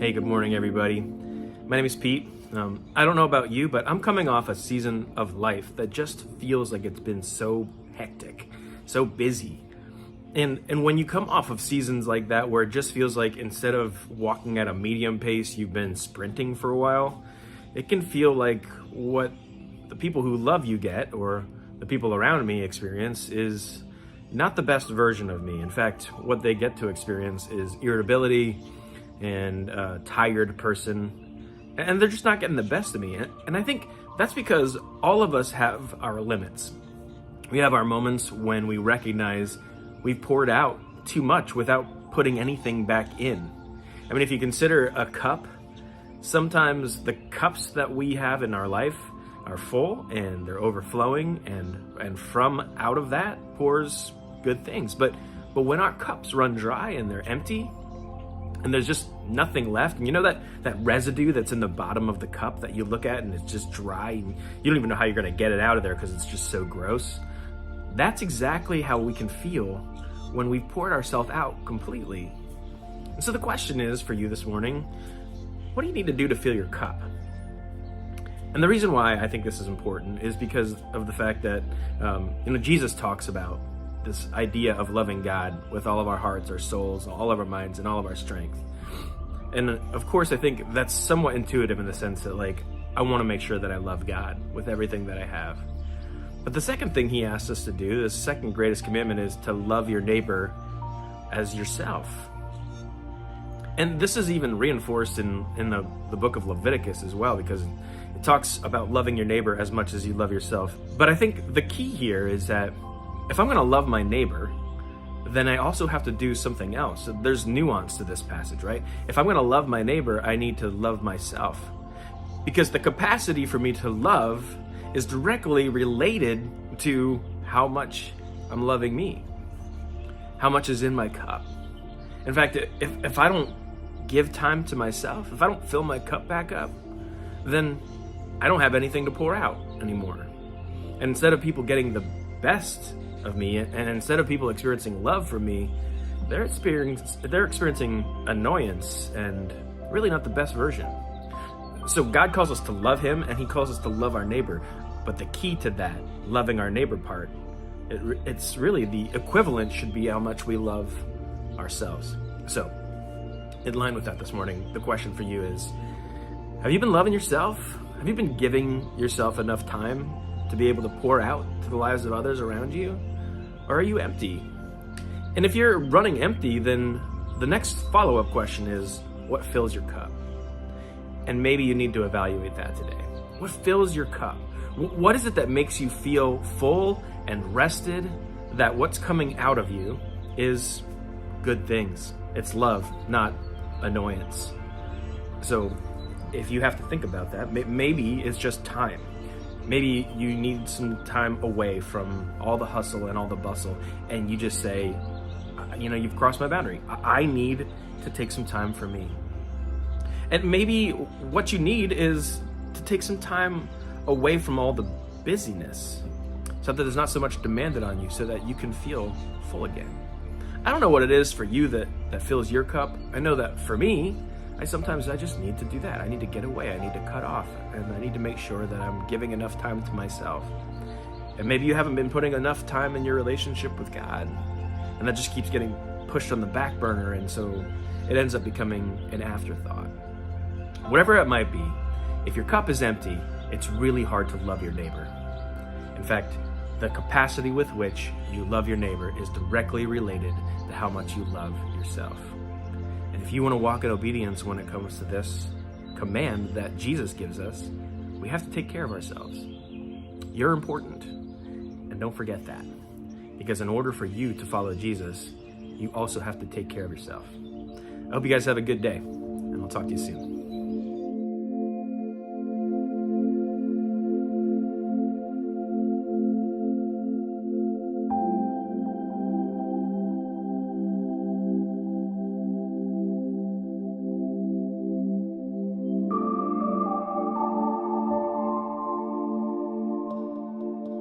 Hey, good morning, everybody. My name is Pete. I don't know about you, but I'm coming off a season of life that just feels like it's been so hectic, so busy. And when you come off of seasons like that, where it just feels like instead of walking at a medium pace, you've been sprinting for a while, it can feel like what the people who love you get, or the people around me experience, is not the best version of me. In fact, what they get to experience is irritability and a tired person, and they're just not getting the best of me. And I think that's because all of us have our limits. We have our moments when we recognize we've poured out too much without putting anything back in. I mean, if you consider a cup, sometimes the cups that we have in our life are full and they're overflowing, and from out of that pours good things. But when our cups run dry and they're empty, and there's just nothing left, and you know that residue that's in the bottom of the cup that you look at and it's just dry and you don't even know how you're going to get it out of there because it's just so gross? That's exactly how we can feel when we've poured ourselves out completely. And so the question is for you this morning, what do you need to do to fill your cup? And the reason why I think this is important is because of the fact that Jesus talks about this idea of loving God with all of our hearts, our souls, all of our minds, and all of our strength. And of course, I think that's somewhat intuitive in the sense that, like, I want to make sure that I love God with everything that I have. But the second thing he asks us to do, the second greatest commandment, is to love your neighbor as yourself. And this is even reinforced in the book of Leviticus as well, because it talks about loving your neighbor as much as you love yourself. But I think the key here is that if I'm going to love my neighbor, then I also have to do something else. There's nuance to this passage, right? If I'm going to love my neighbor, I need to love myself. Because the capacity for me to love is directly related to how much I'm loving me, how much is in my cup. In fact, if I don't give time to myself, if I don't fill my cup back up, then I don't have anything to pour out anymore. And instead of people getting the best of me, and instead of people experiencing love from me, they're experiencing annoyance and really not the best version. So God calls us to love him, and he calls us to love our neighbor. But the key to that, loving our neighbor part, it's really the equivalent should be how much we love ourselves. So in line with that this morning, the question for you is, have you been loving yourself? Have you been giving yourself enough time to be able to pour out to the lives of others around you? Or are you empty? And if you're running empty, then the next follow-up question is, what fills your cup? And maybe you need to evaluate that today. What fills your cup? What is it that makes you feel full and rested, that what's coming out of you is good things? It's love, not annoyance. So if you have to think about that, maybe it's just time. Maybe you need some time away from all the hustle and all the bustle, and you just say, you've crossed my boundary. I need to take some time for me. And maybe what you need is to take some time away from all the busyness, so that there's not so much demanded on you, so that you can feel full again. I don't know what it is for you that fills your cup. I know that for me, I just need to do that. I need to get away. I need to cut off, and I need to make sure that I'm giving enough time to myself. And maybe you haven't been putting enough time in your relationship with God, and that just keeps getting pushed on the back burner, and so it ends up becoming an afterthought. Whatever it might be, if your cup is empty, it's really hard to love your neighbor. In fact, the capacity with which you love your neighbor is directly related to how much you love yourself. And if you want to walk in obedience when it comes to this command that Jesus gives us, we have to take care of ourselves. You're important, and don't forget that. Because in order for you to follow Jesus, you also have to take care of yourself. I hope you guys have a good day, and I'll talk to you soon.